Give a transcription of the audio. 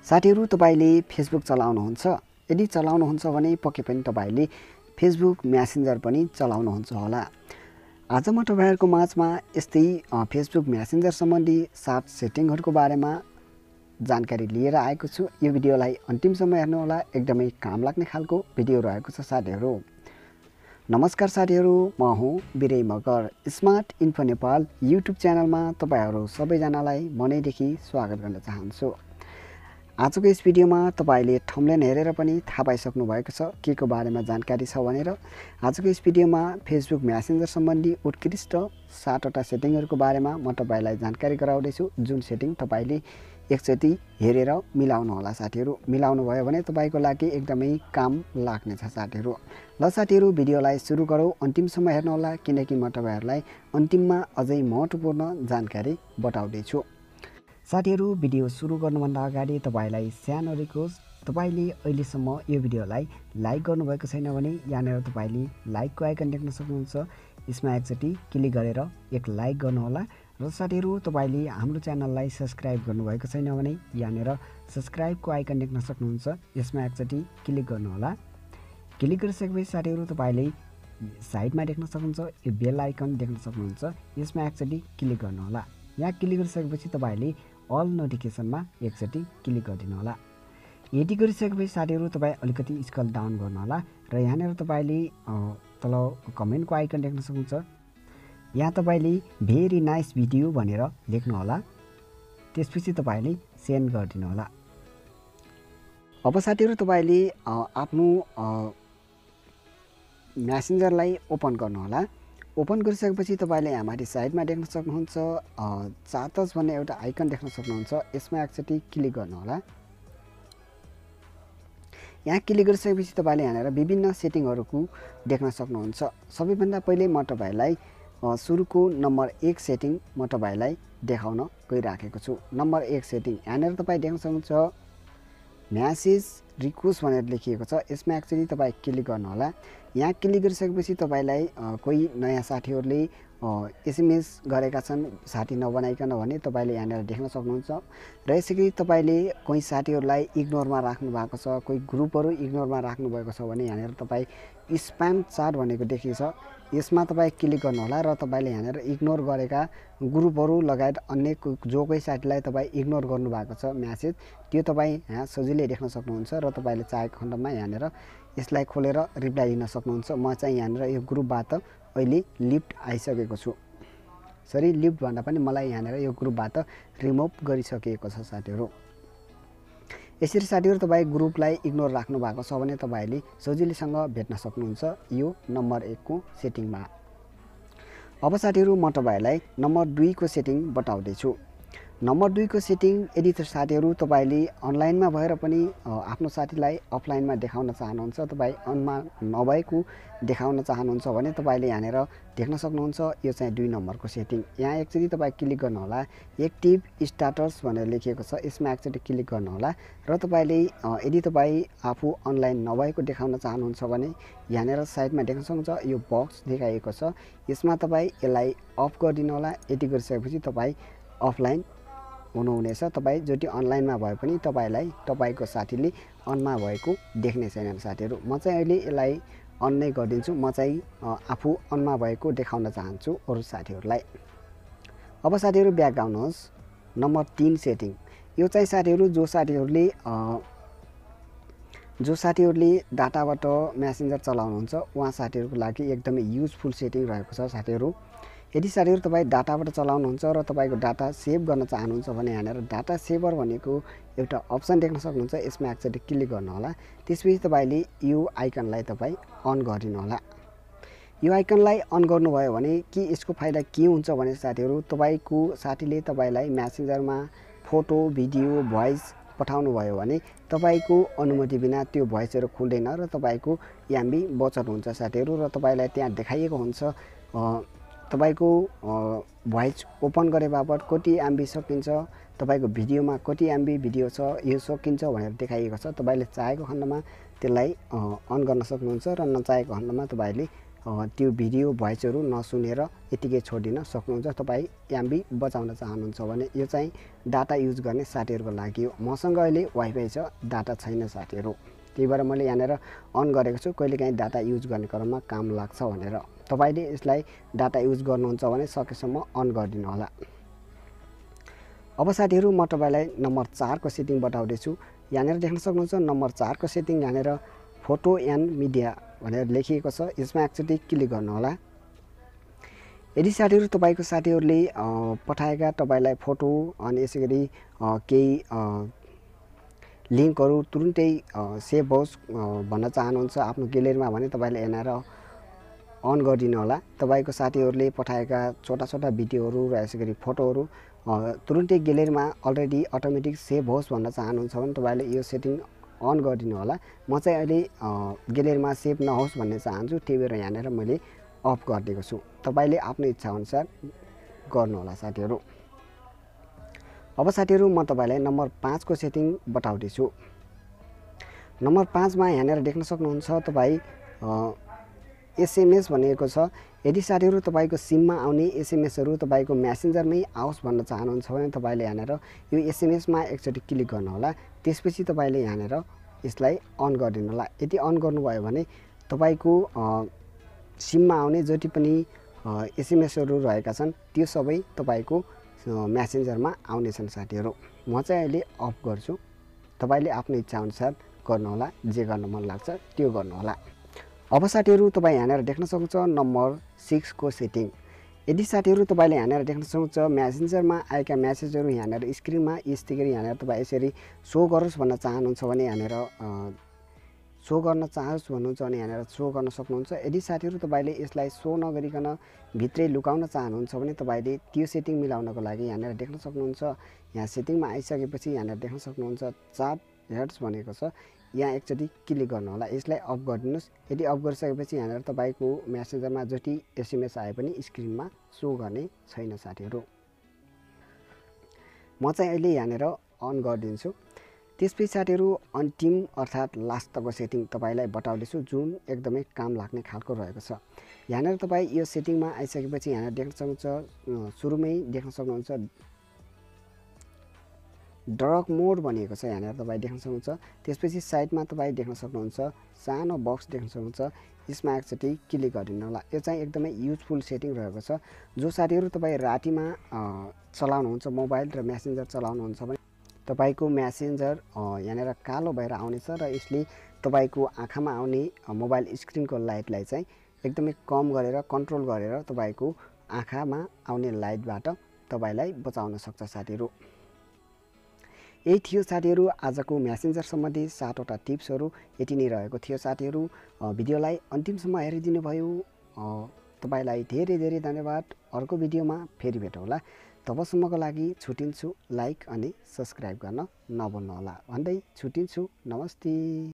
साथीहरु तपाईले फेसबुक चलाउनुहुन्छ यदि चलाउनुहुन्छ भने पक्कै पनि तपाईले फेसबुक मेसेन्जर पनि चलाउनुहुन्छ होला। आज म तपाईहरुको माझमा यस्तै फेसबुक मेसेन्जर सम्बन्धी 7 सेटिङहरुको बारेमा जानकारी लिएर आएको छु। यो भिडियोलाई अन्तिमसम्म हेर्नु होला, एकदमै काम लाग्ने खालको भिडियो रहेको छ साथीहरु। नमस्कार साथीहरु, म हुँ बिरे Magar. Smart info Nepal YouTube च्यानलमा तपाईहरु सबैजनालाई मनैदेखि स्वागत गर्न चाहन्छु। आजको यस भिडियोमा तपाईले थम्बनेल हेरेर पनि थाहा पाइसक्नु भएको छ के को बारेमा जानकारी छ भनेर। आजको यस भिडियोमा फेसबुक मेसेन्जर सम्बन्धी उत्कृष्ट 7 वटा सेटिङहरुको बारेमा म तपाईलाई जानकारी गराउँदै छु, जुन सेटिङ तपाईले एकचोटी हेरेर मिलाउनु होला साथीहरु। मिलाउनु भयो भने तपाईको लागि एकदमै काम लाग्ने छ साथीहरु। ल साथीहरु, भिडियोलाई सुरु गरौँ। अन्तिमसम्म हेर्नु होला किनकि म तपाईहरुलाई अन्तिममा अझै महत्त्वपूर्ण जानकारी बताउँदै छु। साथीहरु, भिडियो सुरु गर्नुभन्दा अगाडि तपाईलाई सानो रिक्वेस्ट, तपाईले अहिलेसम्म यो भिडियोलाई लाइक गर्नुभएको छैन भने यहाँनिर तपाईले लाइकको आइकन देख्न सक्नुहुन्छ। यसमा एकचोटी क्लिक गरेर एक लाइक गर्नु होला। र साथीहरु, तपाईले हाम्रो च्यानललाई सब्स्क्राइब गर्नुभएको छैन भने यहाँनिर सब्स्क्राइबको आइकन देख्न सक्नुहुन्छ। यसमा एकचोटी क्लिक गर्नु होला। क्लिक गरिसकेपछि साथीहरु तपाईले साइडमा देख्न सक्नुहुन्छ यो बेल आइकन देख्न सक्नुहुन्छ। यसमा एकचोटी क्लिक गर्नु होला। यहाँ क्लिक गरिसकेपछि तपाईले अल नोटिफिकेसनमा एकचोटी क्लिक गरिदिनु होला। यति गरिसकेपछि साथीहरु तपाई अलिकति स्क्रल डाउन गर्नु होला र यहाँनिर तपाईले तल कमेन्टको आइकन देख्न सक्नुहुन्छ। यहाँ तपाईले भेरी नाइस भिडियो भनेर लेख्नु होला। त्यसपछि तपाईले सेन्ड गरिदिनु होला। अब साथीहरु तपाईले आफ्नो मेसेन्जरलाई ओपन गर्नु होला। ओपन गरिसकेपछि तपाईले हाम्रो साइडमा देख्न सक्नुहुन्छ चार्टस भन्ने एउटा आइकन देख्न सक्नुहुन्छ। यसमा एकचोटी क्लिक गर्नु होला। यहाँ क्लिक गरिसकेपछि तपाईले यहाँनिर विभिन्न सेटिङहरुको देख्न सक्नुहुन्छ। सबैभन्दा पहिले म तपाईलाई सुरुको नम्बर 1 सेटिङ म तपाईलाई देखाउन गइराखेको छु। नम्बर 1 सेटिङ यहाँनिर तपाई देख्न सक्नुहुन्छ मेसेज रिक्वेस्ट भनेर लेखिएको छ। यसमा एक्चुअली तपाई क्लिक गर्नु होला। यहाँ क्लिक गरिसकेपछि तपाईलाई कोही नयाँ साथीहरुले एसएमएस गरेका छन् साथी नबनाइकन भने तपाईले यहाँनिर देख्न सक्नुहुन्छ। र यसैगरी तपाईले कोही साथीहरुलाई इग्नोरमा राख्नु भएको छ, कोही ग्रुपहरु इग्नोरमा राख्नु भएको छ भने यहाँनिर तपाई स्प्याम चाट भनेको देखिन्छ। यसमा तपाई क्लिक गर्नु होला र तपाईले यहाँनिर इग्नोर गरेका ग्रुपहरु लगायत अन्य जो कोही साथीलाई तपाई इग्नोर गर्नु भएको छ मेसेज, त्यो तपाई यहाँ सजिलै देख्न सक्नुहुन्छ र तपाईले चाहेको खण्डमा यहाँनिर यसलाई खोलेर रिप्लाई दिन सक्नुहुन्छ। म चाहिँ यहाँनिर यो ग्रुपबाट अहिले लिफ्ट आइसकेको छु। सरी, लिफ्ट भन्दा पनि मलाई यहाँनिर यो ग्रुपबाट रिमुभ गरिसकिएको छ साथीहरु। यसरी साथीहरु तपाई ग्रुपलाई इग्नोर राख्नु भएको छ भने तपाईले सजिलैसँग भेट्न सक्नुहुन्छ यो नम्बर 1 को सेटिङमा। अब साथीहरु म तपाईलाई नम्बर 2 को सेटिङ बताउँदै छु। नम्बर 2 को सेटिङ यदि साथीहरु तपाईले अनलाइनमा भएर पनि आफ्नो साथीलाई अफलाइनमा देखाउन चाहनुहुन्छ, तपाई अनमा नभएको देखाउन चाहनुहुन्छ भने तपाईले यहाँनिर देख्न सक्नुहुन्छ यो चाहिँ 2 नम्बरको सेटिङ। यहाँ एकचोटी तपाई क्लिक गर्नु होला। एक्टिभ स्ट्याटस भनेर लेखिएको छ। यसमा एकचोटी क्लिक गर्नु होला र तपाईले यदि तपाई आफू अनलाइन नभएको देखाउन चाहनुहुन्छ भने यहाँनिर साइडमा देख्न सक्नुहुन्छ यो बक्स देखाइएको छ। यसमा तपाई यसलाई अफ गरिदिनु होला। यति गरिसकेपछि तपाई अफलाइन हुनुहुनेछ। तपाई जति अनलाइनमा भए पनि तपाईलाई तपाईको साथीले अनमा भएको देख्ने छैनन् साथीहरु। म चाहिँ अहिले यसलाई अन नै गरिदिन्छु। म चाहिँ आफू अनमा भएको देखाउन चाहन्छु अरु साथीहरुलाई। अब साथीहरु ब्याक आउनुहोस्। नम्बर 3 सेटिङ यो चाहिँ साथीहरु जो साथीहरुले डाटाबाट मेसेन्जर चलाउनुहुन्छ उहाँ साथीहरुको लागि एकदमै युजफुल सेटिङ रहेको छ साथीहरु। यदि साथीहरु तपाई डाटाबाट चलाउनुहुन्छ र तपाईको डाटा सेभ गर्न चाहनुहुन्छ भने यहाँनिर डाटा सेभर भनेको एउटा अप्सन देख्न सक्नुहुन्छ। यसमा एकचोटी क्लिक गर्नु होला। त्यसपछि तपाईले यो आइकनलाई तपाई अन गरिदिनु होला। यो आइकनलाई अन गर्नुभयो भने के यसको फाइदा के हुन्छ भने साथीहरु तपाईको साथीले तपाईलाई मेसेन्जरमा फोटो, भिडियो, भोइस पठाउनु भयो भने तपाईको अनुमति बिना त्यो भोइसहरु खुल्दैन र तपाईको एमबी बचत हुन्छ साथीहरु। र तपाईलाई त्यहाँ देखाइएको हुन्छ तपाईको भोइस ओपन गरे बापत कति एमबी सकिन्छ, तपाईको भिडियोमा कति एमबी भिडियो छ यो सकिन्छ भनेर देखाइएको छ। तपाईले चाहेको खण्डमा त्यसलाई अन गर्न सक्नुहुन्छ र नचाहेको खण्डमा तपाईले त्यो भिडियो भोइसहरू नसुनेर यतिकै छोडिदिन सक्नुहुन्छ। तपाईँ एमबी बचाउन चाहनुहुन्छ भने यो चाहिँ डाटा युज गर्ने साथीहरूको लागि हो। मसँग अहिले वाइफाई छ, डाटा छैन साथीहरू, त्यही भएर मैले यहाँनिर अन गरेको छु, कहिलेकाहीँ डाटा युज गर्ने क्रममा काम लाग्छ भनेर। तपाईँले यसलाई डाटा युज गर्नुहुन्छ भने सकेसम्म अन गरिदिनु होला। अब साथीहरू म तपाईँलाई नम्बर 4 को सेटिङ बताउँदैछु। यहाँनिर देख्न सक्नुहुन्छ नम्बर 4 को सेटिङ यहाँनिर फोटो एन्ड मिडिया भनेर लेखिएको छ। यसमा एकचोटि क्लिक गर्नु होला। यदि साथीहरू तपाईँको साथीहरूले पठाएका तपाईँलाई फोटो अनि यसै गरी केही लिङ्कहरू तुरुन्तै सेभ होस् भन्न चाहनुहुन्छ आफ्नो ग्यालेरीमा भने तपाईँले यहाँनिर अन गरिदिनु होला। तपाईँको साथीहरूले पठाएका छोटा छोटा भिडियोहरू र यसै गरी फोटोहरू तुरुन्तै ग्यालेरीमा अलरेडी अटोमेटिक सेभ होस् भन्न चाहनुहुन्छ भने तपाईँले यो सेटिङ अन गरिदिनु होला। म चाहिँ अहिले ग्यालेरीमा सेभ नहोस् भन्ने चाहन्छु, त्यही भएर यहाँनिर मैले अफ गरिदिएको छु। तपाईँले आफ्नो इच्छाअनुसार गर्नुहोला साथीहरू। अब साथीहरू म तपाईँलाई नम्बर 5 को सेटिङ बताउँदैछु। नम्बर 5 मा यहाँनिर देख्न सक्नुहुन्छ तपाईँ एसएमएस भनेको छ। यदि साथीहरू तपाईँको सिममा आउने एसएमएसहरू तपाईँको म्यासेन्जरमै आओस् भन्न चाहनुहुन्छ भने तपाईँले यहाँनिर यो एसएमएसमा एकचोटि क्लिक गर्नुहोला। त्यसपछि तपाईँले यहाँनिर यसलाई अन गरिदिनु होला। यदि अन गर्नुभयो भने तपाईँको सिममा आउने जति पनि एसएमएसहरू रहेका छन् त्यो सबै तपाईँको म्यासेन्जरमा आउनेछन् साथीहरू। म चाहिँ अहिले अफ गर्छु, तपाईँले आफ्नो इच्छाअनुसार गर्नुहोला, जे गर्न मन लाग्छ त्यो गर्नुहोला। अब साथीहरू तपाईँ यहाँनिर देख्न सक्नुहुन्छ नम्बर 6 को सेटिङ। यदि साथीहरू तपाईँले यहाँनिर देख्न सक्नुहुन्छ म्यासेन्जरमा आएका म्यासेजहरू यहाँनिर स्क्रिनमा यस्तै गरी यहाँनिर तपाईँ यसरी सो गरोस् भन्न चाहनुहुन्छ भने यहाँनिर सो गर्न चाहोस् भन्नुहुन्छ भने यहाँनिर सो गर्न सक्नुहुन्छ। यदि साथीहरू तपाईँले यसलाई सो नगरिकन भित्रै लुकाउन चाहनुहुन्छ भने तपाईँले त्यो सेटिङ मिलाउनको लागि यहाँनिर देख्न सक्नुहुन्छ। यहाँ सेटिङमा आइसकेपछि यहाँनिर देख्न सक्नुहुन्छ चार्ट हेड्स भनेको छ, यहाँ एकचोटि क्लिक गर्नु होला। यसलाई अफ गरिदिनुहोस्। यदि अफ गरिसकेपछि यहाँनिर तपाईँको म्यासेन्जरमा जति एसएमएस आए पनि स्क्रिनमा सो गर्ने छैन साथीहरू। म चाहिँ अहिले यहाँनिर अन गरिदिन्छु। त्यसपछि साथीहरू अन्तिम अर्थात् लास्टको सेटिङ तपाईँलाई बताउँदैछु, जुन एकदमै काम लाग्ने खालको रहेको छ। यहाँनिर तपाईँ यो सेटिङमा आइसकेपछि यहाँनिर देख्न सक्नुहुन्छ सुरुमै देख्न सक्नुहुन्छ डार्क मोड भनिएको छ, यहाँनिर तपाईँ देख्न सक्नुहुन्छ। त्यसपछि साइडमा तपाईँ देख्न सक्नुहुन्छ सानो बक्स देख्न सक्नुहुन्छ, यसमा एकचोटि क्लिक गरिदिनु होला। यो चाहिँ एकदमै युजफुल सेटिङ रहेको छ। जो साथीहरू तपाईँ रातिमा चलाउनुहुन्छ मोबाइल र म्यासेन्जर चलाउनुहुन्छ भने तपाईँको म्यासेन्जर यहाँनिर कालो भएर आउनेछ र यसले तपाईँको आँखामा आउने मोबाइल स्क्रिनको लाइटलाई चाहिँ एकदमै कम गरेर कन्ट्रोल गरेर तपाईँको आँखामा आउने लाइटबाट तपाईँलाई बचाउन सक्छ साथीहरू। यही थियो साथीहरू आजको म्यासेन्जर सम्बन्धी 7वटा टिप्सहरू। यति नै रहेको थियो साथीहरू। भिडियोलाई अन्तिमसम्म हेरिदिनु भयो, तपाईँलाई धेरै धेरै धन्यवाद। अर्को भिडियोमा फेरि भेटौँला, तबसम्मको लागि छुटिन्छु। लाइक अनि सब्सक्राइब गर्न नभुल्नुहोला भन्दै छुटिन्छु। नमस्ते।